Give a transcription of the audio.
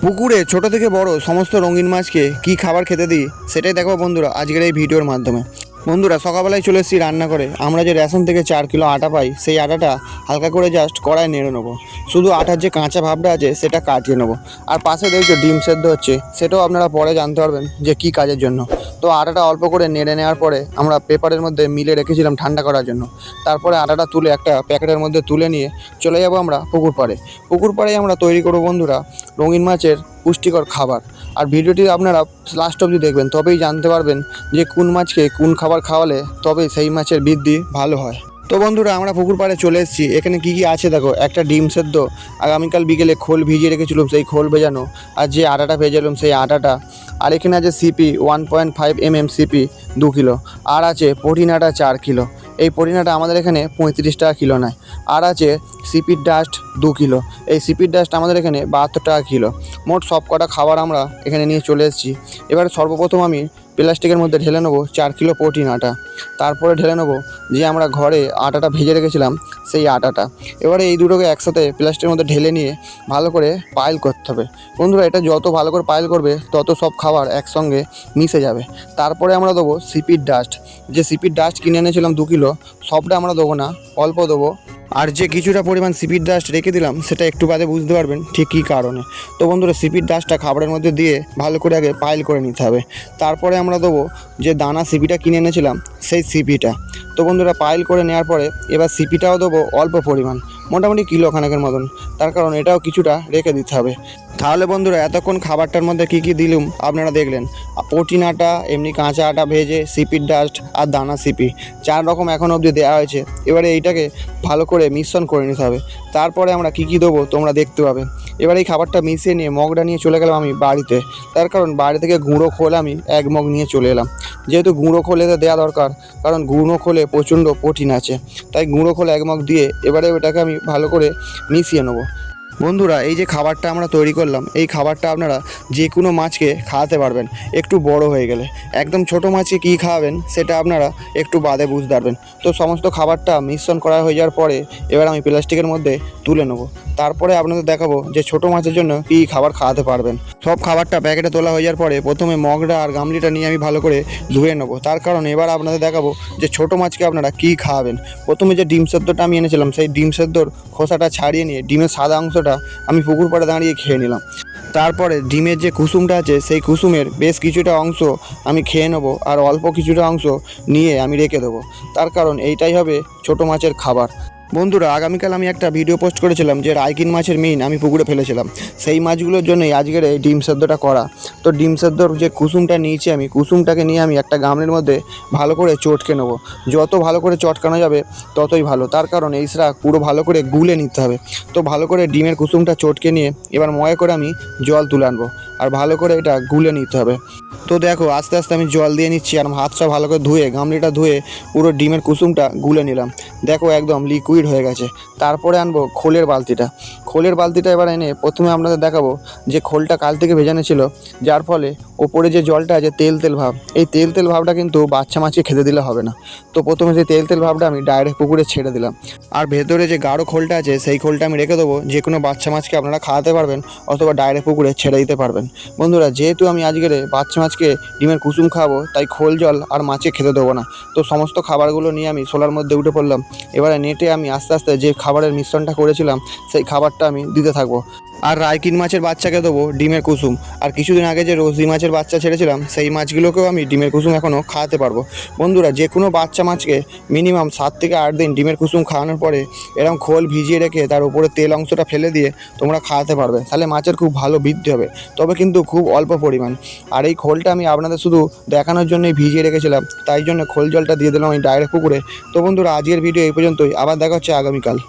পুকুরে ছোট থেকে বড় সমস্ত রঙিন মাছকে কি খাবার খেতে দিই সেটাই দেখো বন্ধুরা আজকের এই ভিডিওর মাধ্যমে। বন্ধুরা সকালবেলায় চলে এসেছি রান্না করে। আমরা যে রেশন থেকে 4 কিলো আটা পাই সেই আটাটা হালকা করে জাস্ট কড়ায় নেড়ে নেবো। শুধু আটার যে কাঁচা ভাবটা আছে সেটা কাটিয়ে নেবো। আর পাশে দেখছো ডিম সেদ্ধ হচ্ছে, সেটাও আপনারা পরে জানতে পারবেন যে কী কাজের জন্য। তো আটাটা অল্প করে নেড়ে নেওয়ার পরে আমরা পেপারের মধ্যে মিলে রেখেছিলাম ঠান্ডা করার জন্য। তারপরে আটাটা তুলে একটা প্যাকেটের মধ্যে তুলে নিয়ে চলে যাব আমরা পুকুর পাড়ে। পুকুর পাড়ে আমরা তৈরি করবো বন্ধুরা রঙিন মাছের পুষ্টিকর খাবার। আর ভিডিওটি আপনারা লাস্ট অবধি দেখবেন, তবেই জানতে পারবেন যে কোন মাছকে কোন খাবার খাওয়ালে তবেই সেই মাছের বৃদ্ধি ভালো হয়। তো বন্ধুরা আমরা পুকুর পাড়ে চলে এসেছি। এখানে কি কি আছে দেখো, একটা ডিম সেদ্ধ, আগামীকাল বিকেলে খোল ভিজিয়ে রেখেছিলাম সেই খোল ভেজানো, আর যে আটাটা ভেজালাম সেই আটাটা, আর এখানে আছে সিপি 1.5 mm সিপি 2 কিলো, আর আছে প্রোটিন আটা 4 কিলো। এই প্রোটিন আটা আমাদের এখানে 35 টাকা কিলো নেয়। আর আছে সিপির ডাস্ট 2 কিলো, এই সিপির ডাস্ট আমাদের এখানে 72 টাকা কিলো। মোট সব কটা খাবার আমরা এখানে নিয়ে চলে এসেছি। এবার সর্বপ্রথম আমি প্লাস্টিকের মধ্যে ঢেলে নেবো 4 কিলো প্রোটিন আটা। তারপরে ঢেলে নেবো যে আমরা ঘরে আটাটা ভেজে রেখেছিলাম সেই আটাটা। এবারে এই দুটোকে একসাথে প্লাস্টিকের মধ্যে ঢেলে নিয়ে ভালো করে পাইল করতে হবে। বন্ধুরা এটা যত ভালো করে পাইল করবে তত সব খাবার একসঙ্গে মিশে যাবে। তারপরে আমরা দেবো সিপির ডাস্ট। যে সিপির ডাস্ট কিনে এনেছিলাম 2 কিলো, সবটা আমরা দেবো না, অল্প দেবো। আর যে কিছুটা পরিমাণ সিপির ডাস্ট রেখে দিলাম সেটা একটু বাদে বুঝতে পারবেন ঠিক কী কারণে। তো বন্ধুরা সিপির ডাস্টটা খাবারের মধ্যে দিয়ে ভালো করে আগে পাইল করে নিতে হবে। তারপরে আমরা দেবো যে দানা সিপিটা কিনে এনেছিলাম সেই সিপিটা। তো বন্ধুরা পাইল করে নেওয়ার পরে এবার সিপিটাও দেবো অল্প পরিমাণ, মোটামুটি কিলো খানেকের মতন। তার কারণ এটাও কিছুটা রেখে দিতে হবে। তাহলে বন্ধুরা এতক্ষণ খাবারটার মধ্যে কী কী দিলুম আপনারা দেখলেন। প্রোটিন আটা, এমনি কাঁচা আটা ভেজে, সিপির ডাস্ট আর দানা সিপি, 4 রকম এখন অবধি দেওয়া হয়েছে। এবারে এইটাকে ভালো করে মিশ্রণ করে নিতে হবে। তারপরে আমরা কী কী দেবো তোমরা দেখতে পাবে। এবার এই খাবারটা মিশিয়ে নিয়ে মগটা নিয়ে চলে গেলাম আমি বাড়িতে। তার কারণ বাড়ি থেকে গুঁড়ো খোল আমি 1 মগ নিয়ে চলে এলাম। যেহেতু গুঁড়ো খোল এতে দেওয়া দরকার, কারণ গুঁড়ো খোলে প্রচণ্ড প্রোটিন আছে, তাই গুঁড়ো খোল 1 মগ দিয়ে এবারে ওটাকে আমি ভালো করে মিশিয়ে নেবো। বন্ধুরা এই যে খাবারটা আমরা তৈরি করলাম, এই খাবারটা আপনারা যে কোনো মাছকে খাওয়াতে পারবেন একটু বড় হয়ে গেলে। একদম ছোট মাছকে কী খাওয়াবেন সেটা আপনারা একটু বাদে বুঝতে পারবেন। তো সমস্ত খাবারটা মিশ্রণ করা হয়ে যাওয়ার পরে এবার আমি প্লাস্টিকের মধ্যে তুলে নেব। তারপরে আপনাদের দেখাবো যে ছোট মাছের জন্য কী খাবার খাওয়াতে পারবেন। সব খাবারটা প্যাকেটে তোলা হয়ে যাওয়ার পরে প্রথমে মগটা আর গামলিটা নিয়ে আমি ভালো করে ধুয়ে নেবো। তার কারণ এবার আপনাদের দেখাবো যে ছোট মাছকে আপনারা কী খাওয়াবেন। প্রথমে যে ডিম সেদ্ধটা আমি এনেছিলাম সেই ডিম সেদ্ধর খোসাটা ছাড়িয়ে নিয়ে ডিমের সাদা অংশটা আমি পুকুর পাড়ে দাঁড়িয়ে খেয়ে নিলাম। তারপরে ডিমের যে কুসুমটা আছে সেই কুসুমের বেশ কিছুটা অংশ আমি খেয়ে নেবো, আর অল্প কিছুটা অংশ নিয়ে আমি রেখে দেবো। তার কারণ এইটাই হবে ছোট মাছের খাবার। বন্ধুরা আগামীকাল আমি একটা ভিডিও পোস্ট করেছিলাম যে রাইকিন মাছের মিন আমি পুকুরে ফেলেছিলাম, সেই মাছগুলোর জন্যই আজকের এই ডিম সেদ্ধটা করা। তো ডিম সেদ্ধর যে কুসুমটা নিয়েছি আমি, কুসুমটাকে নিয়ে আমি একটা গামলির মধ্যে ভালো করে চটকে নেবো। যত ভালো করে চটকানো যাবে ততই ভালো, তার কারণ এই শাক পুরো ভালো করে গুলে নিতে হবে। তো ভালো করে ডিমের কুসুমটা চটকে নিয়ে এবার ময়ে করে আমি জল তুলে আনবো, আর ভালো করে এটা গুলে নিতে হবে। তো দেখো আস্তে আস্তে আমি জল দিয়ে নিচ্ছি, আর হাতটা ভালো করে ধুয়ে গামলিটা ধুয়ে পুরো ডিমের কুসুমটা গুলে নিলাম। দেখো একদম লিকুইড হয়ে গেছে। তারপরে আনবো খোলের বালতিটা। খোলের বালতিটা এবার এনে প্রথমে আপনাদের দেখাবো যে খোলটা কাল থেকে ভেজানো ছিল, যার ফলে ওপরে যে জলটা আছে তেল তেল ভাব, এই তেল তেল ভাবটা কিন্তু বাচ্চা মাছকে খেতে দিলে হবে না। তো প্রথমে সেই তেল তেল ভাবটা আমি ডাইরেক্ট পুকুরে ছেড়ে দিলাম। আর ভেতরে যে গাঢ় খোলটা আছে সেই খোলটা আমি রেখে দেবো, যে কোনো বাচ্চা মাছকে আপনারা খাওয়াতে পারবেন অথবা ডাইরেক্ট পুকুরে ছেড়ে দিতে পারবেন। বন্ধুরা যেহেতু আমি আজকের বাচ্চা মাছকে ডিমের কুসুম খাওয়াবো, তাই খোল জল আর মাছে খেতে দেবো না। তো সমস্ত খাবারগুলো নিয়ে আমি সোলার মধ্যে উঠে পড়লাম। এবারে নেটে আমি আস্তে আস্তে যে খাবারের মিশ্রণটা করেছিলাম সেই খাবারটা আমি দিতে থাকবো। আর রাইকিন মাছের বাচ্চাকে দেবো ডিমের কুসুম, আর কিছুদিন আগে যে রোজি মাছের বাচ্চা ছেড়েছিলাম সেই মাছগুলোকেও আমি ডিমের কুসুম এখনও খাওয়াতে পারবো। বন্ধুরা যে কোনো বাচ্চা মাছকে মিনিমাম 7 থেকে 8 দিন ডিমের কুসুম খাওয়ানোর পরে এরকম খোল ভিজিয়ে রেখে তার উপরে তেল অংশটা ফেলে দিয়ে তোমরা খাওয়াতে পারবে, তাহলে মাছের খুব ভালো বৃদ্ধি হবে, তবে কিন্তু খুব অল্প পরিমাণ। আর এই খোলটা আমি আপনাদের শুধু দেখানোর জন্যই ভিজিয়ে রেখেছিলাম, তাই জন্য খোল জলটা দিয়ে দিলাম আমি ডাইরেক্ট পুকুরে। তো বন্ধুরা আজকের ভিডিও এই পর্যন্তই, আবার দেখা হচ্ছে আগামীকাল।